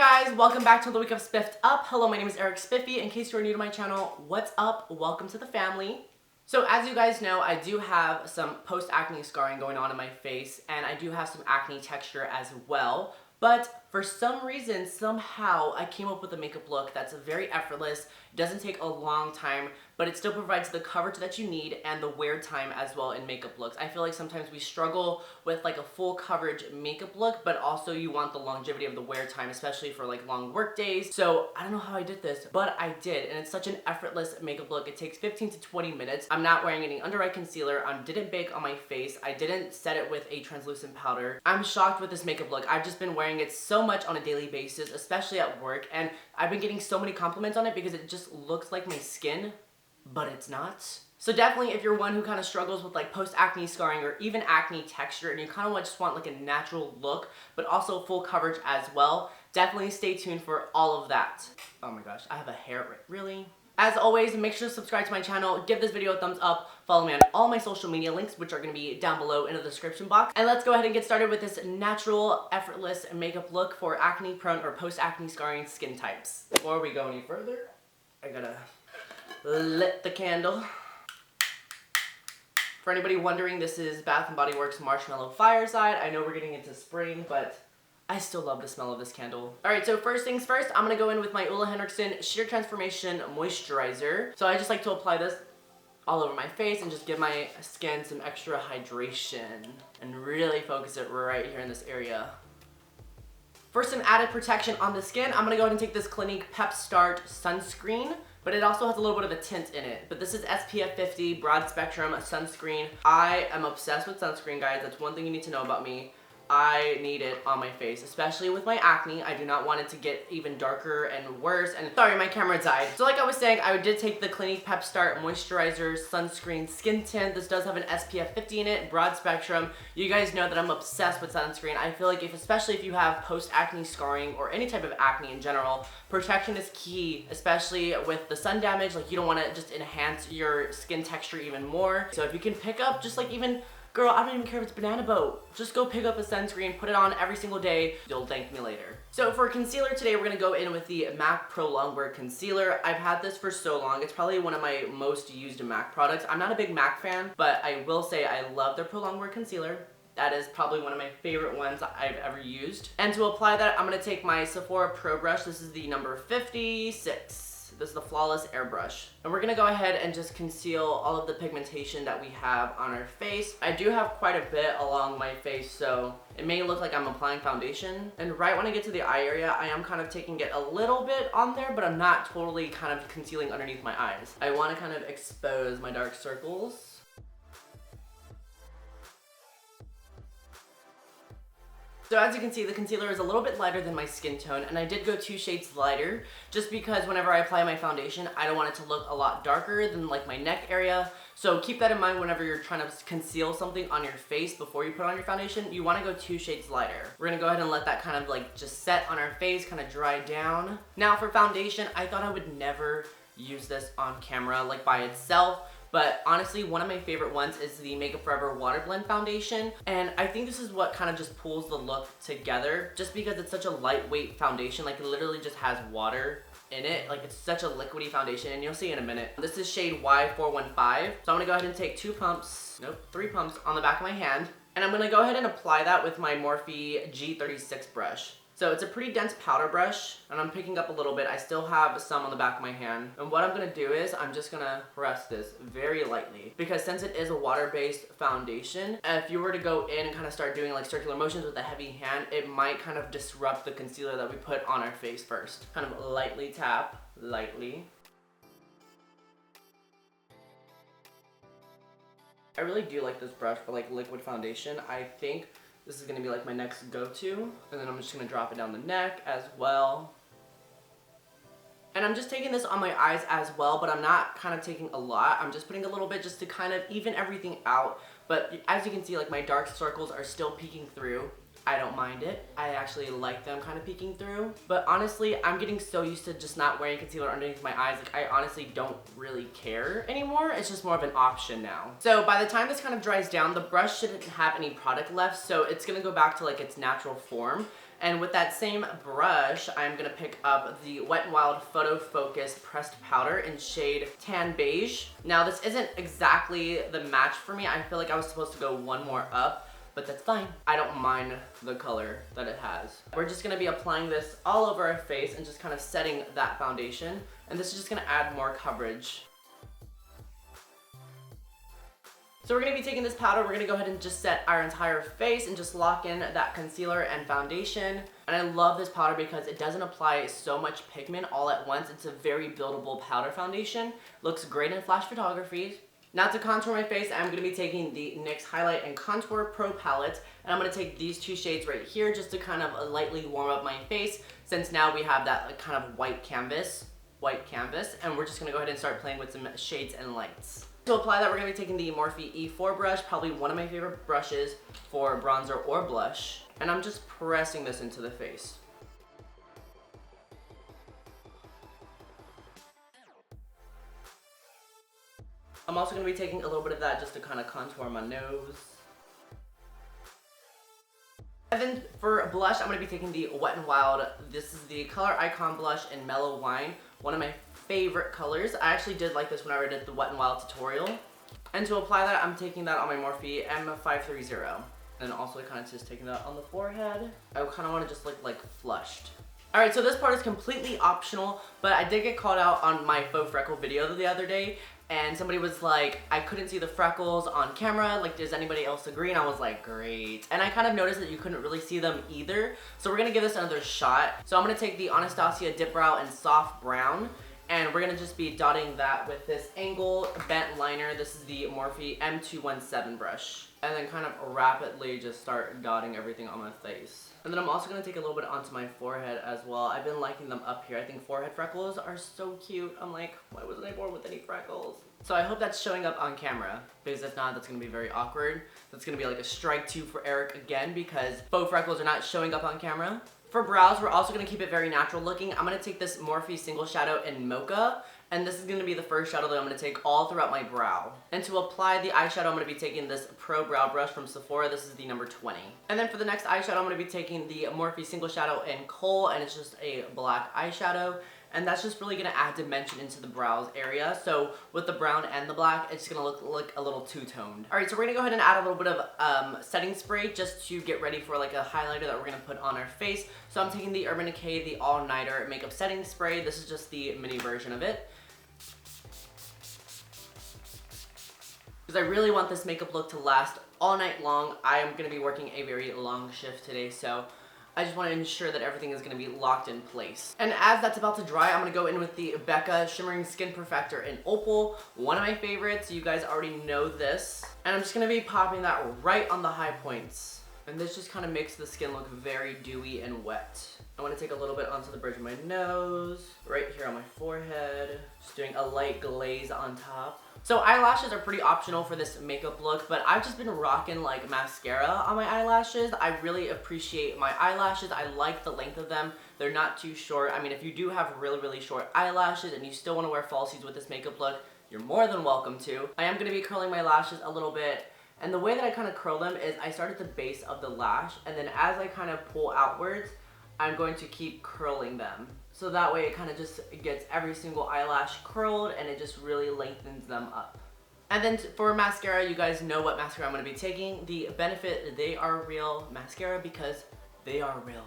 guys, welcome back to the week of Spiff'd Up. Hello, my name is Spiffy. In case you are new to my channel, what's up? Welcome to the family. So as you guys know, I do have some post-acne scarring going on in my face, and I do have some acne texture as well. But for some reason, somehow, I came up with a makeup look that's very effortless, doesn't take a long time, but it still provides the coverage that you need and the wear time as well in makeup looks. I feel like sometimes we struggle with like a full coverage makeup look, but also you want the longevity of the wear time, especially for like long work days. So I don't know how I did this, but I did, and it's such an effortless makeup look. It takes 15 to 20 minutes. I'm not wearing any under eye concealer. I didn't bake on my face. I didn't set it with a translucent powder. I'm shocked with this makeup look. I've just been wearing it so much on a daily basis, especially at work, and I've been getting so many compliments on it because it just looks like my skin, but it's not. So definitely if you're one who kind of struggles with like post-acne scarring or even acne texture and you kind of just want like a natural look but also full coverage as well, definitely stay tuned for all of that. Oh my gosh, I have a hair, really? As always, make sure to subscribe to my channel, give this video a thumbs up, follow me on all my social media links, which are going to be down below in the description box. And let's go ahead and get started with this natural, effortless makeup look for acne-prone or post-acne scarring skin types. Before we go any further, I gotta lit the candle. For anybody wondering, this is Bath & Body Works Marshmallow Fireside. I know we're getting into spring, but I still love the smell of this candle. Alright, so first things first, I'm going to go in with my Henriksen Sheer Transformation Moisturizer. So I just like to apply this all over my face and just give my skin some extra hydration and really focus it right here in this area. For some added protection on the skin, I'm going to go ahead and take this Clinique Pep Start Sunscreen. But it also has a little bit of a tint in it. But this is SPF 50 broad spectrum sunscreen. I am obsessed with sunscreen, guys. That's one thing you need to know about me. I need it on my face, especially with my acne. I do not want it to get even darker and worse. And sorry, my camera died. So like I was saying, I did take the Clinique Pep Start Moisturizer Sunscreen Skin Tint. This does have an SPF 50 in it, broad spectrum. You guys know that I'm obsessed with sunscreen. I feel like especially if you have post-acne scarring or any type of acne in general, protection is key, especially with the sun damage. Like you don't want to just enhance your skin texture even more. So if you can pick up just like even, girl, I don't even care if it's banana boat. Just go pick up a sunscreen, put it on every single day. You'll thank me later. So for concealer today, we're gonna go in with the MAC Pro Longwear Concealer. I've had this for so long. It's probably one of my most used MAC products. I'm not a big MAC fan, but I will say I love their Pro Longwear Concealer. That is probably one of my favorite ones I've ever used. And to apply that, I'm gonna take my Sephora Pro Brush. This is the number 56. This is the Flawless Airbrush. And we're gonna go ahead and just conceal all of the pigmentation that we have on our face. I do have quite a bit along my face, so it may look like I'm applying foundation. And right when I get to the eye area, I am kind of taking it a little bit on there, but I'm not totally kind of concealing underneath my eyes. I wanna kind of expose my dark circles. So as you can see, the concealer is a little bit lighter than my skin tone, and I did go 2 shades lighter just because whenever I apply my foundation, I don't want it to look a lot darker than like my neck area. So keep that in mind whenever you're trying to conceal something on your face before you put on your foundation. You want to go 2 shades lighter. We're going to go ahead and let that kind of like just set on our face, kind of dry down. Now for foundation, I thought I would never use this on camera like by itself. But honestly, one of my favorite ones is the Makeup Forever Waterblend foundation. And I think this is what kind of just pulls the look together just because it's such a lightweight foundation. Like it literally just has water in it. Like it's such a liquidy foundation, and you'll see in a minute. This is shade Y415. So I'm gonna go ahead and take 3 pumps on the back of my hand. And I'm gonna go ahead and apply that with my Morphe G36 brush. So it's a pretty dense powder brush, and I'm picking up a little bit. I still have some on the back of my hand. And what I'm gonna do is I'm just gonna press this very lightly because since it is a water-based foundation, if you were to go in and kind of start doing like circular motions with a heavy hand, it might kind of disrupt the concealer that we put on our face first. Kind of lightly tap, lightly. I really do like this brush for like liquid foundation. I think this is gonna be like my next go-to. And then I'm just gonna drop it down the neck as well. And I'm just taking this on my eyes as well, but I'm not kind of taking a lot. I'm just putting a little bit just to kind of even everything out. But as you can see, like my dark circles are still peeking through. I don't mind it. I actually like them kind of peeking through. But honestly, I'm getting so used to just not wearing concealer underneath my eyes. Like, I honestly don't really care anymore. It's just more of an option now. So by the time this kind of dries down, the brush shouldn't have any product left. So it's gonna go back to like its natural form. And with that same brush, I'm gonna pick up the Wet n Wild Photofocus pressed powder in shade Tan Beige. Now this isn't exactly the match for me. I feel like I was supposed to go one more up, but that's fine. I don't mind the color that it has. We're just gonna be applying this all over our face and just kind of setting that foundation. And this is just gonna add more coverage. So we're gonna be taking this powder, we're gonna go ahead and just set our entire face and just lock in that concealer and foundation. And I love this powder because it doesn't apply so much pigment all at once. It's a very buildable powder foundation. Looks great in flash photography. Now to contour my face, I'm gonna be taking the NYX Highlight and Contour Pro Palette, and I'm gonna take these two shades right here just to kind of lightly warm up my face, since now we have that like kind of white canvas, and we're just gonna go ahead and start playing with some shades and lights. To apply that, we're gonna be taking the Morphe E4 brush, probably one of my favorite brushes for bronzer or blush, and I'm just pressing this into the face. I'm also going to be taking a little bit of that just to kind of contour my nose. And then for blush, I'm going to be taking the Wet n Wild. This is the Coloricon blush in Mellow Wine, one of my favorite colors. I actually did like this when I did the Wet n Wild tutorial. And to apply that, I'm taking that on my Morphe M530. And also kind of just taking that on the forehead. I kind of want to just look like flushed. Alright, so this part is completely optional, but I did get called out on my faux freckle video the other day, and somebody was like, I couldn't see the freckles on camera, like, does anybody else agree? And I was like, great. And I kind of noticed that you couldn't really see them either, so we're gonna give this another shot. So I'm gonna take the Anastasia Dip Brow in Soft Brown, and we're gonna just be dotting that with this angle bent liner. This is the Morphe M217 brush. And then kind of rapidly just start dotting everything on my face. And then I'm also gonna take a little bit onto my forehead as well. I've been liking them up here. I think forehead freckles are so cute. I'm like, why wasn't I born with any freckles? So I hope that's showing up on camera, because if not, that's gonna be very awkward. That's gonna be like a strike two for Eric again, because faux freckles are not showing up on camera. For brows, we're also gonna keep it very natural looking. I'm gonna take this Morphe Single Shadow in Mocha, and this is gonna be the first shadow that I'm gonna take all throughout my brow. And to apply the eyeshadow, I'm gonna be taking this Pro Brow Brush from Sephora. This is the number 20. And then for the next eyeshadow, I'm gonna be taking the Morphe Single Shadow in Coal, and it's just a black eyeshadow. And that's just really gonna add dimension into the brows area. So with the brown and the black, it's gonna look a little two-toned. All right, so we're gonna go ahead and add a little bit of setting spray just to get ready for like a highlighter that we're gonna put on our face. So I'm taking the Urban Decay, the All Nighter Makeup Setting Spray. This is just the mini version of it. Because I really want this makeup look to last all night long. I am gonna be working a very long shift today, so I just want to ensure that everything is going to be locked in place. And as that's about to dry, I'm going to go in with the Becca Shimmering Skin Perfector in Opal, one of my favorites. You guys already know this. And I'm just going to be popping that right on the high points. And this just kind of makes the skin look very dewy and wet. I want to take a little bit onto the bridge of my nose, right here on my forehead, just doing a light glaze on top. So eyelashes are pretty optional for this makeup look, but I've just been rocking like mascara on my eyelashes. I really appreciate my eyelashes. I like the length of them. They're not too short. I mean, if you do have really short eyelashes and you still want to wear falsies with this makeup look, you're more than welcome to. I am going to be curling my lashes a little bit. And the way that I kind of curl them is I start at the base of the lash, and then as I kind of pull outwards, I'm going to keep curling them. So that way it kind of just gets every single eyelash curled, and it just really lengthens them up. And then for mascara, you guys know what mascara I'm going to be taking. The Benefit They Are Real mascara, because they are real.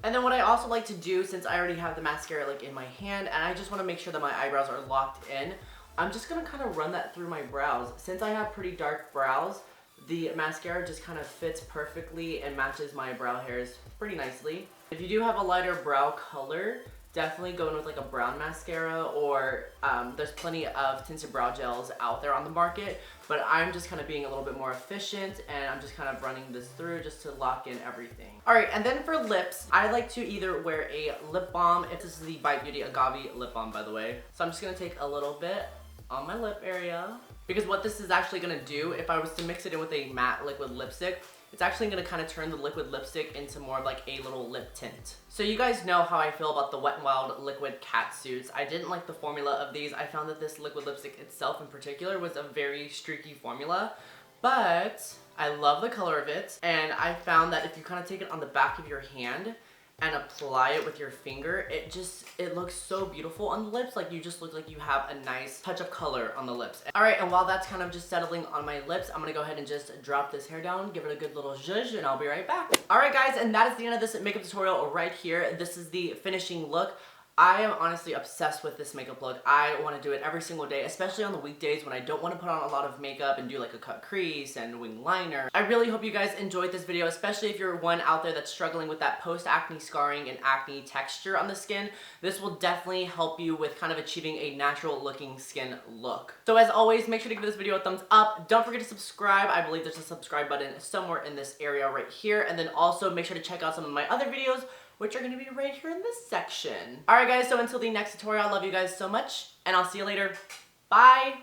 And then what I also like to do, since I already have the mascara like in my hand, and I just want to make sure that my eyebrows are locked in, I'm just going to kind of run that through my brows. Since I have pretty dark brows, the mascara just kind of fits perfectly and matches my brow hairs pretty nicely. If you do have a lighter brow color, definitely go in with like a brown mascara, or there's plenty of tinted brow gels out there on the market, but I'm just kind of being a little bit more efficient, and I'm just kind of running this through just to lock in everything. Alright, and then for lips, I like to either wear a lip balm. If this is the Bite Beauty Agave lip balm, by the way. So I'm just going to take a little bit on my lip area, because what this is actually going to do, if I was to mix it in with a matte liquid lipstick, it's actually going to kind of turn the liquid lipstick into more of like a little lip tint. So you guys know how I feel about the Wet n Wild liquid catsuits. I didn't like the formula of these. I found that this liquid lipstick itself in particular was a very streaky formula, but I love the color of it, and I found that if you kind of take it on the back of your hand and apply it with your finger, it looks so beautiful on the lips. Like, you just look like you have a nice touch of color on the lips. Alright, and while that's kind of just settling on my lips, I'm gonna go ahead and just drop this hair down, give it a good little zhuzh, and I'll be right back. Alright guys, and that is the end of this makeup tutorial right here. This is the finishing look. I am honestly obsessed with this makeup look. I want to do it every single day, especially on the weekdays when I don't want to put on a lot of makeup and do like a cut crease and wing liner. I really hope you guys enjoyed this video, especially if you're one out there that's struggling with that post-acne scarring and acne texture on the skin. This will definitely help you with kind of achieving a natural looking skin look. So as always, make sure to give this video a thumbs up. Don't forget to subscribe. I believe there's a subscribe button somewhere in this area right here. And then also make sure to check out some of my other videos, which are going to be right here in this section. Alright guys, so until the next tutorial, I love you guys so much, and I'll see you later. Bye!